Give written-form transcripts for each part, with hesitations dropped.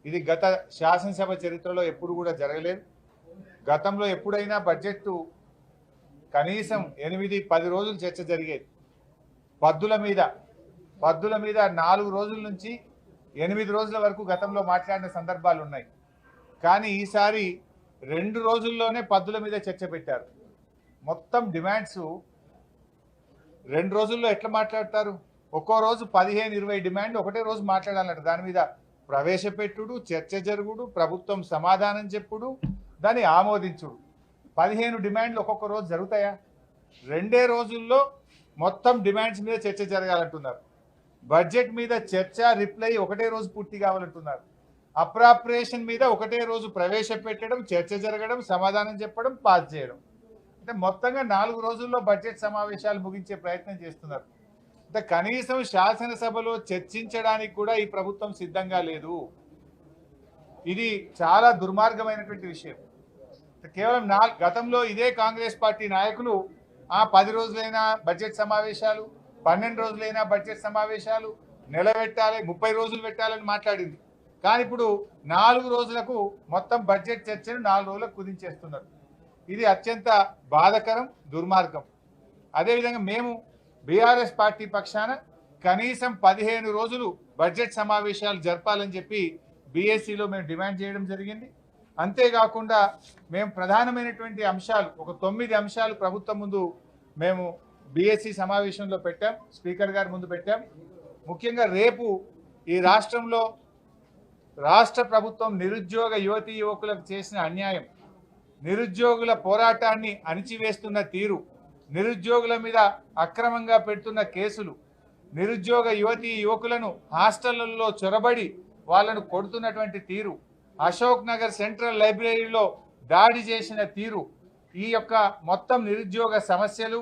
ఇది గత శాసనసభ చరిత్రలో ఎప్పుడు కూడా జరగలేదు. గతంలో ఎప్పుడైనా బడ్జెట్ కనీసం 8-10 రోజులు చర్చ జరిగేది. పద్దుల మీద 4 రోజుల నుంచి 8 రోజుల వరకు గతంలో మాట్లాడిన సందర్భాలు ఉన్నాయి. కానీ ఈసారి 2 రోజుల్లోనే పద్దుల మీద చర్చ పెట్టారు. మొత్తం డిమాండ్స్ 2 రోజుల్లో ఎట్లా మాట్లాడతారు? ఒక్కో రోజు 15-20 డిమాండ్ ఒకటే రోజు మాట్లాడాలంట. దాని మీద ప్రవేశపెట్టుడు, చర్చ జరుగుడు, ప్రభుత్వం సమాధానం చెప్పుడు, దాన్ని ఆమోదించుడు. 15 డిమాండ్లు ఒక్కొక్క రోజు జరుగుతాయా? 2 రోజుల్లో మొత్తం డిమాండ్స్ మీద చర్చ జరగాలంటున్నారు. బడ్జెట్ మీద చర్చ, రిప్లై ఒకటే రోజు పూర్తి కావాలంటున్నారు. అప్రాప్రియేషన్ మీద ఒకటే రోజు ప్రవేశపెట్టడం, చర్చ జరగడం, సమాధానం చెప్పడం, పాస్ చేయడం. అంటే మొత్తంగా 4 రోజుల్లో బడ్జెట్ సమావేశాలు ముగించే ప్రయత్నం చేస్తున్నారు. అంటే కనీసం శాసనసభలో చర్చించడానికి కూడా ఈ ప్రభుత్వం సిద్ధంగా లేదు. ఇది చాలా దుర్మార్గమైనటువంటి విషయం. కేవలం గతంలో ఇదే కాంగ్రెస్ పార్టీ నాయకులు 10 రోజులైనా బడ్జెట్ సమావేశాలు, 12 రోజులైనా బడ్జెట్ సమావేశాలు, నెల పెట్టాలి, 30 రోజులు పెట్టాలని మాట్లాడింది. కానీ ఇప్పుడు 4 రోజులకు మొత్తం బడ్జెట్ చర్చను 4 రోజులకు కుదించేస్తున్నారు. ఇది అత్యంత బాధకరం, దుర్మార్గం. అదేవిధంగా మేము బీఆర్ఎస్ పార్టీ పక్షాన కనీసం 15 రోజులు బడ్జెట్ సమావేశాలు జరపాలని చెప్పి బీఎస్సీలో మేము డిమాండ్ చేయడం జరిగింది. అంతేకాకుండా మేము ప్రధానమైనటువంటి అంశాలు ఒక 9 అంశాలు ప్రభుత్వం ముందు మేము బీఎస్సీ సమావేశంలో పెట్టాం, స్పీకర్ గారి ముందు పెట్టాం. ముఖ్యంగా రేపు ఈ రాష్ట్రంలో రాష్ట్ర ప్రభుత్వం నిరుద్యోగ యువతీ యువకులకు చేసిన అన్యాయం, నిరుద్యోగుల పోరాటాన్ని అణిచివేస్తున్న తీరు, నిరుద్యోగుల మీద అక్రమంగా పెడుతున్న కేసులు, నిరుద్యోగ యువతీ యువకులను హాస్టళ్లలో చొరబడి వాళ్ళను కొడుతున్నటువంటి తీరు, అశోక్ నగర్ సెంట్రల్ లైబ్రరీలో దాడి చేసిన తీరు, ఈ యొక్క మొత్తం నిరుద్యోగ సమస్యలు,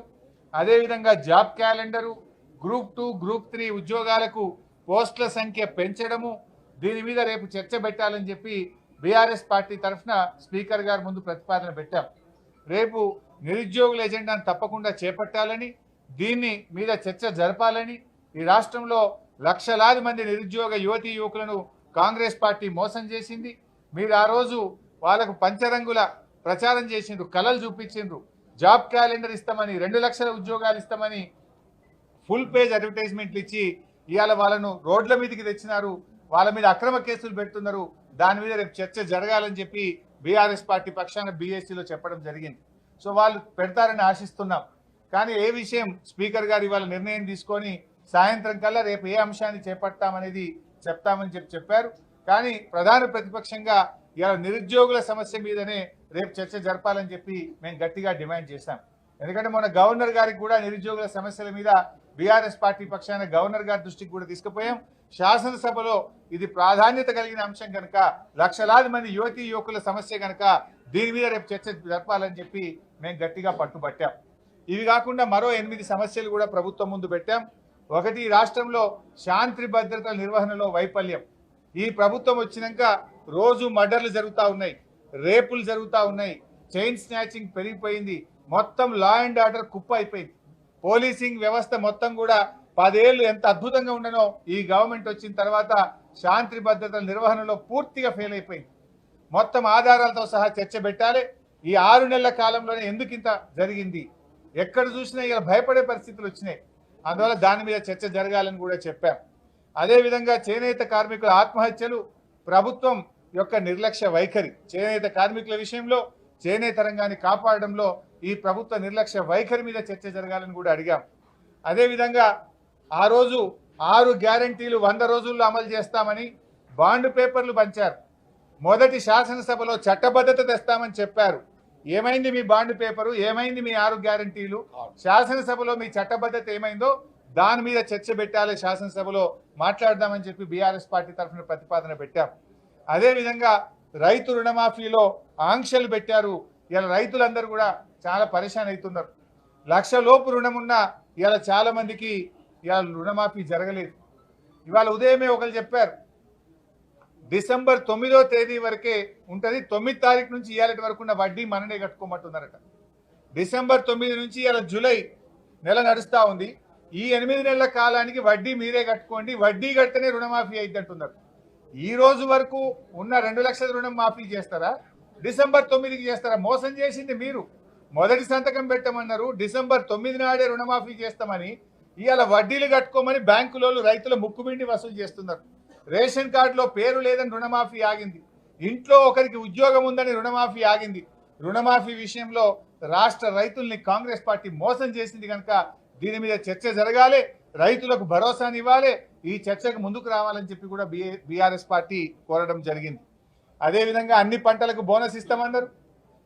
అదేవిధంగా జాబ్ క్యాలెండరు, గ్రూప్ 2, గ్రూప్ 3 ఉద్యోగాలకు పోస్టుల సంఖ్య పెంచడము, దీని మీద రేపు చర్చ పెట్టాలని చెప్పి బీఆర్ఎస్ పార్టీ తరఫున స్పీకర్ గారి ముందు ప్రతిపాదన పెట్టాం. రేపు నిరుద్యోగుల ఎజెండాను తప్పకుండా చేపట్టాలని, దీన్ని మీద చర్చ జరపాలని, ఈ రాష్ట్రంలో లక్షలాది మంది నిరుద్యోగ యువతీ యువకులను కాంగ్రెస్ పార్టీ మోసం చేసింది. మీరు ఆ రోజు వాళ్ళకు పంచరంగుల ప్రచారం చేసిండ్రు, కలలు చూపించిండ్రు, జాబ్ క్యాలెండర్ ఇస్తామని, 2 లక్షల ఉద్యోగాలు ఇస్తామని ఫుల్ పేజ్ అడ్వర్టైజ్మెంట్లు ఇచ్చి ఇవాళ వాళ్ళను రోడ్ల మీదకి తెచ్చినారు, వాళ్ళ మీద అక్రమ కేసులు పెడుతున్నారు. దాని మీద రేపు చర్చ జరగాలని చెప్పి బీఆర్ఎస్ పార్టీ పక్షాన బీఎస్సీలో చెప్పడం జరిగింది. సో వాళ్ళు పెడతారని ఆశిస్తున్నాం. కానీ ఏ విషయం స్పీకర్ గారు ఇవాళ నిర్ణయం తీసుకొని సాయంత్రం కల్లా రేపు ఏ అంశాన్ని చేపడతామనేది చెప్తామని చెప్పారు. కానీ ప్రధాన ప్రతిపక్షంగా ఇవాళ నిరుద్యోగుల సమస్య మీదనే రేపు చర్చ జరపాలని చెప్పి మేము గట్టిగా డిమాండ్ చేశాం. ఎందుకంటే మొన్న గవర్నర్ గారికి కూడా నిరుద్యోగుల సమస్యల మీద బీఆర్ఎస్ పార్టీ పక్షాన గవర్నర్ గారి దృష్టికి కూడా తీసుకుపోయాం. శాసనసభలో ఇది ప్రాధాన్యత కలిగిన అంశం కనుక, లక్షలాది మంది యువతీ యువకుల సమస్య కనుక దీని మీద రేపు చర్చ జరపాలని చెప్పి మేము గట్టిగా పట్టుబట్టాం. ఇవి కాకుండా మరో 8 సమస్యలు కూడా ప్రభుత్వం ముందు పెట్టాం. ఒకటి, రాష్ట్రంలో శాంతి భద్రతల నిర్వహణలో వైఫల్యం. ఈ ప్రభుత్వం వచ్చినాక రోజు మర్డర్లు జరుగుతూ ఉన్నాయి, రేపులు జరుగుతూ ఉన్నాయి, చైన్ స్నాచింగ్ పెరిగిపోయింది, మొత్తం లా అండ్ ఆర్డర్ కుప్ప అయిపోయింది. పోలీసింగ్ వ్యవస్థ మొత్తం కూడా 10 ఏళ్ళు ఎంత అద్భుతంగా ఉండనో ఈ గవర్నమెంట్ వచ్చిన తర్వాత శాంతి భద్రతల నిర్వహణలో పూర్తిగా ఫెయిల్ అయిపోయింది. మొత్తం ఆధారాలతో సహా చర్చ పెట్టాలి. ఈ 6 నెలల కాలంలోనే ఎందుకు ఇంత జరిగింది, ఎక్కడ చూసినా ఇలా భయపడే పరిస్థితులు వచ్చినాయి. అందువల్ల దాని మీద చర్చ జరగాలని కూడా చెప్పాం. అదేవిధంగా చేనేత కార్మికుల ఆత్మహత్యలు, ప్రభుత్వం యొక్క నిర్లక్ష్య వైఖరి, చేనేత కార్మికుల విషయంలో చేనేత రంగాన్ని కాపాడడంలో ఈ ప్రభుత్వ నిర్లక్ష్య వైఖరి మీద చర్చ జరగాలని కూడా అడిగాం. అదేవిధంగా ఆ రోజు 6 గ్యారంటీలు 100 రోజుల్లో అమలు చేస్తామని బాండ్ పేపర్లు పంచారు. మొదటి శాసనసభలో చట్టబద్ధత తెస్తామని చెప్పారు. ఏమైంది మీ బాండ్ పేపరు, ఏమైంది మీ 6 గ్యారంటీలు? శాసనసభలో మీ చట్టబద్ధత ఏమైందో దాని మీద చర్చ పెట్టాలి, శాసనసభలో మాట్లాడదామని చెప్పి బీఆర్ఎస్ పార్టీ తరఫున ప్రతిపాదన పెట్టాం. అదేవిధంగా రైతు రుణమాఫీలో ఆంక్షలు పెట్టారు. ఇలా రైతులందరూ కూడా చాలా పరేషాన్ అవుతున్నారు. 1 లక్ష లోపు రుణం ఉన్న ఇలా చాలా మందికి ఇలా రుణమాఫీ జరగలేదు. ఇవాళ ఉదయమే ఒకరు చెప్పారు, డిసెంబర్ 9వ తేదీ వరకే ఉంటుంది, 9 తారీఖు నుంచి ఇవాళ వరకు ఉన్న వడ్డీ మననే కట్టుకోమంటున్నారట. డిసెంబర్ 9 నుంచి ఇలా జూలై నెల నడుస్తూ ఉంది. ఈ 8 నెలల కాలానికి వడ్డీ మీరే కట్టుకోండి, వడ్డీ కడితేనే రుణమాఫీ అయింది అంటున్నారు. ఈ రోజు వరకు ఉన్న 2 లక్షల రుణం మాఫీ చేస్తారా? డిసెంబర్ 9కి చేస్తారా? మోసం చేసింది మీరు. మొదటి సంతకం పెట్టమన్నారు, డిసెంబర్ 9 నాడే రుణమాఫీ చేస్తామని ఇవాళ వడ్డీలు కట్టుకోమని బ్యాంకులోళ్ళు రైతుల ముక్కుబిండి వసూలు చేస్తున్నారు. రేషన్ కార్డులో పేరు లేదని రుణమాఫీ ఆగింది. ఇంట్లో ఒకరికి ఉద్యోగం ఉందని రుణమాఫీ ఆగింది. రుణమాఫీ విషయంలో రాష్ట్ర రైతుల్ని కాంగ్రెస్ పార్టీ మోసం చేసింది కనుక దీని మీద చర్చ జరగాలి, రైతులకు భరోసానివ్వాలి, ఈ చర్చకు ముందుకు రావాలని చెప్పి కూడా బీఆర్ఎస్ పార్టీ కోరడం జరిగింది. అదేవిధంగా అన్ని పంటలకు బోనస్ ఇస్తామన్నారు.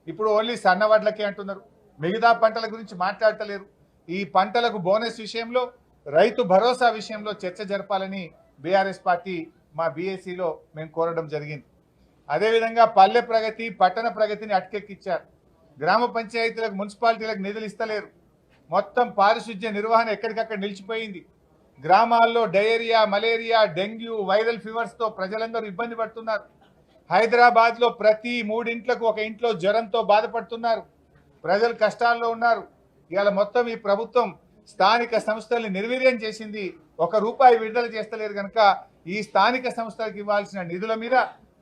ఇప్పుడు ఓన్లీ సన్న వడ్లకే అంటున్నారు, మిగతా పంటల గురించి మాట్లాడతలేరు. ఈ పంటలకు బోనస్ విషయంలో, రైతు భరోసా విషయంలో చర్చ జరపాలని బీఆర్ఎస్ పార్టీ మా బీఏసీలో మేము కోరడం జరిగింది. అదేవిధంగా పల్లె ప్రగతి, పట్టణ ప్రగతిని అటకెక్కిచ్చారు. గ్రామ పంచాయతీలకు, మున్సిపాలిటీలకు నిధులు ఇస్తలేరు. మొత్తం పారిశుధ్య నిర్వహణ ఎక్కడికక్కడ నిలిచిపోయింది. గ్రామాల్లో డయేరియా, మలేరియా, డెంగ్యూ, వైరల్ ఫీవర్స్తో ప్రజలందరూ ఇబ్బంది పడుతున్నారు. హైదరాబాద్లో ప్రతి 3 ఇంట్లకు ఒక ఇంట్లో జ్వరంతో బాధపడుతున్నారు. ప్రజలు కష్టాల్లో ఉన్నారు. ఇవాళ మొత్తం ఈ ప్రభుత్వం స్థానిక సంస్థల్ని నిర్వీర్యం చేసింది. 1 రూపాయి విడుదల చేస్తలేరు కనుక ఈ స్థానిక సంస్థలకు ఇవ్వాల్సిన నిధుల మీద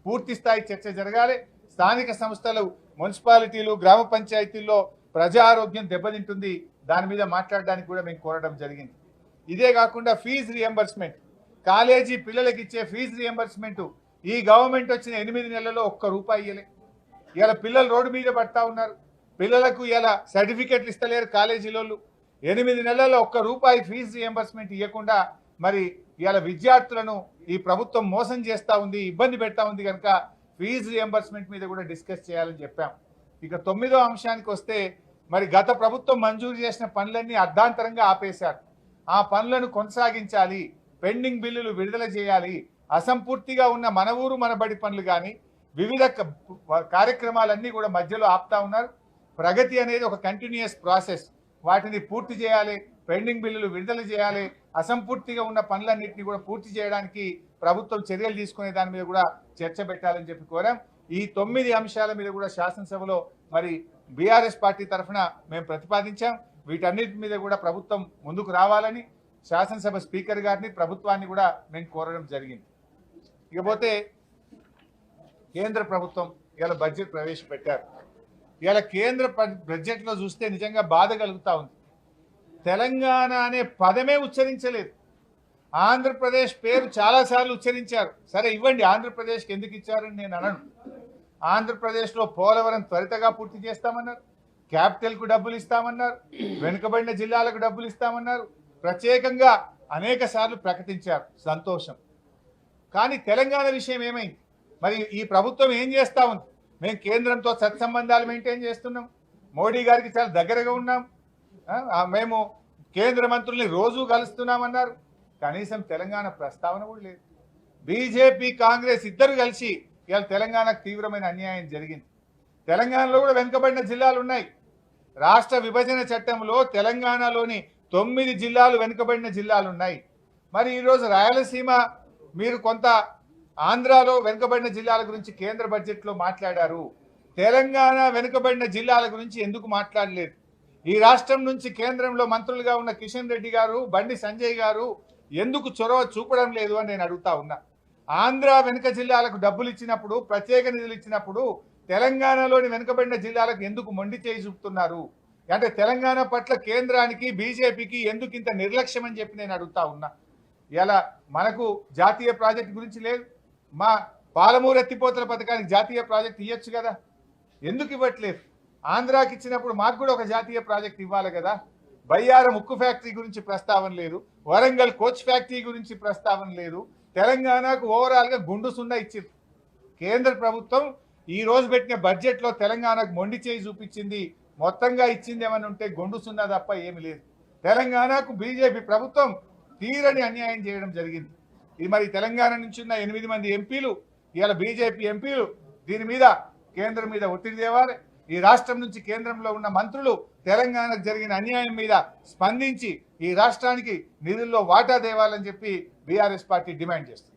పూర్తి స్థాయి చర్చ జరగాలి. స్థానిక సంస్థలు, మున్సిపాలిటీలు, గ్రామ పంచాయతీల్లో ప్రజా ఆరోగ్యం దెబ్బతింటుంది. దాని మీద మాట్లాడడానికి కూడా మేము కోరడం జరిగింది. ఇదే కాకుండా ఫీజు రియంబర్స్మెంట్, కాలేజీ పిల్లలకి ఇచ్చే ఫీజు రియంబర్స్మెంట్ ఈ గవర్నమెంట్ వచ్చిన 8 నెలల్లో 1 రూపాయి ఇవ్వలే. ఇలా పిల్లలు రోడ్డు మీద పడతా ఉన్నారు. పిల్లలకు ఇలా సర్టిఫికెట్లు ఇస్తలేరు కాలేజీలోళ్ళు. 8 నెలల్లో 1 రూపాయి ఫీజు రియంబర్స్మెంట్ ఇవ్వకుండా మరి ఇలా విద్యార్థులను ఈ ప్రభుత్వం మోసం చేస్తూ ఉంది, ఇబ్బంది పెడతా ఉంది కనుక ఫీజు రియంబర్స్మెంట్ మీద కూడా డిస్కస్ చేయాలని చెప్పాం. ఇక 9వ అంశానికి వస్తే మరి గత ప్రభుత్వం మంజూరు చేసిన పనులన్నీ అర్ధాంతరంగా ఆపేశారు. ఆ పనులను కొనసాగించాలి, పెండింగ్ బిల్లులు విడుదల చేయాలి, అసంపూర్తిగా ఉన్న మన ఊరు మన బడి పనులు కానీ వివిధ కార్యక్రమాలన్నీ కూడా మధ్యలో ఆపుతా ఉన్నారు. ప్రగతి అనేది ఒక కంటిన్యూయస్ ప్రాసెస్. వాటిని పూర్తి చేయాలి, పెండింగ్ బిల్లులు విడుదల చేయాలి, అసంపూర్తిగా ఉన్న పనులన్నింటినీ కూడా పూర్తి చేయడానికి ప్రభుత్వం చర్యలు తీసుకునే దాని మీద కూడా చర్చ పెట్టాలని చెప్పి కోరాం. ఈ 9 అంశాల మీద కూడా శాసనసభలో మరి బీఆర్ఎస్ పార్టీ తరఫున మేము ప్రతిపాదించాం. వీటన్నిటి మీద కూడా ప్రభుత్వం ముందుకు రావాలని శాసనసభ స్పీకర్ గారిని, ప్రభుత్వాన్ని కూడా మేము కోరడం జరిగింది. ఇకపోతే కేంద్ర ప్రభుత్వం ఇలా బడ్జెట్ ప్రవేశపెట్టారు. ఇలా కేంద్ర బడ్జెట్లో చూస్తే నిజంగా బాధ కలుగుతూ ఉంది. తెలంగాణ అనే పదమే ఉచ్చరించలేదు. ఆంధ్రప్రదేశ్ పేరు చాలాసార్లు ఉచ్చరించారు. సరే ఇవ్వండి, ఆంధ్రప్రదేశ్కి ఎందుకు ఇచ్చారని నేను అనను. ఆంధ్రప్రదేశ్లో పోలవరం త్వరితగా పూర్తి చేస్తామన్నారు, క్యాపిటల్కు డబ్బులు ఇస్తామన్నారు, వెనుకబడిన జిల్లాలకు డబ్బులు ఇస్తామన్నారు, ప్రత్యేకంగా అనేక సార్లు ప్రకటించారు. సంతోషం. కానీ తెలంగాణ విషయం ఏమైంది? మరి ఈ ప్రభుత్వం ఏం చేస్తూ ఉంది? మేము కేంద్రంతో సత్సంబంధాలు మెయింటైన్ చేస్తున్నాం, మోడీ గారికి చాలా దగ్గరగా ఉన్నాం, మేము కేంద్ర మంత్రుల్ని రోజు కలుస్తున్నామన్నారు. కనీసం తెలంగాణ ప్రస్తావన కూడా లేదు. బీజేపీ, కాంగ్రెస్ ఇద్దరు కలిసి ఇవాళ తెలంగాణకు తీవ్రమైన అన్యాయం జరిగింది. తెలంగాణలో కూడా వెనుకబడిన జిల్లాలు ఉన్నాయి. రాష్ట్ర విభజన చట్టంలో తెలంగాణలోని 9 జిల్లాలు వెనుకబడిన జిల్లాలు ఉన్నాయి. మరి ఈరోజు రాయలసీమ, మీరు కొంత ఆంధ్రాలో వెనుకబడిన జిల్లాల గురించి కేంద్ర బడ్జెట్లో మాట్లాడారు. తెలంగాణ వెనుకబడిన జిల్లాల గురించి ఎందుకు మాట్లాడలేదు? ఈ రాష్ట్రం నుంచి కేంద్రంలో మంత్రులుగా ఉన్న కిషన్ రెడ్డి గారు, బండి సంజయ్ గారు ఎందుకు చొరవ చూపడం లేదు అని నేను అడుగుతా ఉన్నా. ఆంధ్ర వెనుక జిల్లాలకు డబ్బులు ఇచ్చినప్పుడు, ప్రత్యేక నిధులు ఇచ్చినప్పుడు తెలంగాణలోని వెనుకబడిన జిల్లాలకు ఎందుకు మొండి చేయి చూపుతున్నారు? అంటే తెలంగాణ పట్ల కేంద్రానికి, బీజేపీకి ఎందుకు ఇంత నిర్లక్ష్యం అని చెప్పి నేను అడుగుతా ఉన్నా. ఇలా మనకు జాతీయ ప్రాజెక్టు గురించి లేదు. మా పాలమూరు ఎత్తిపోతల పథకానికి జాతీయ ప్రాజెక్ట్ ఇవ్వచ్చు కదా, ఎందుకు ఇవ్వట్లేదు? ఆంధ్రాకి ఇచ్చినప్పుడు మాకు కూడా ఒక జాతీయ ప్రాజెక్ట్ ఇవ్వాలి కదా. బయ్యారం ఉక్కు ఫ్యాక్టరీ గురించి ప్రస్తావన లేదు, వరంగల్ కోచ్ ఫ్యాక్టరీ గురించి ప్రస్తావన లేదు. తెలంగాణకు ఓవరాల్గా గుండు సున్నా ఇచ్చింది. కేంద్ర ప్రభుత్వం ఈ రోజు పెట్టిన బడ్జెట్లో తెలంగాణకు మొండి చేయి చూపించింది. మొత్తంగా ఇచ్చింది ఏమని ఉంటే గుండు సున్నా తప్ప ఏమి లేదు. తెలంగాణకు బీజేపీ ప్రభుత్వం తీరని అన్యాయం చేయడం జరిగింది. ఇది మరి తెలంగాణ నుంచి ఉన్న 8 మంది ఎంపీలు, ఇవాళ బీజేపీ ఎంపీలు దీని మీద కేంద్రం మీద ఒత్తిడి తేవాలి. ఈ రాష్ట్రం నుంచి కేంద్రంలో ఉన్న మంత్రులు తెలంగాణకు జరిగిన అన్యాయం మీద స్పందించి ఈ రాష్ట్రానికి నిధుల్లో వాటా దేవాలని చెప్పి బీఆర్ఎస్ పార్టీ డిమాండ్ చేస్తుంది.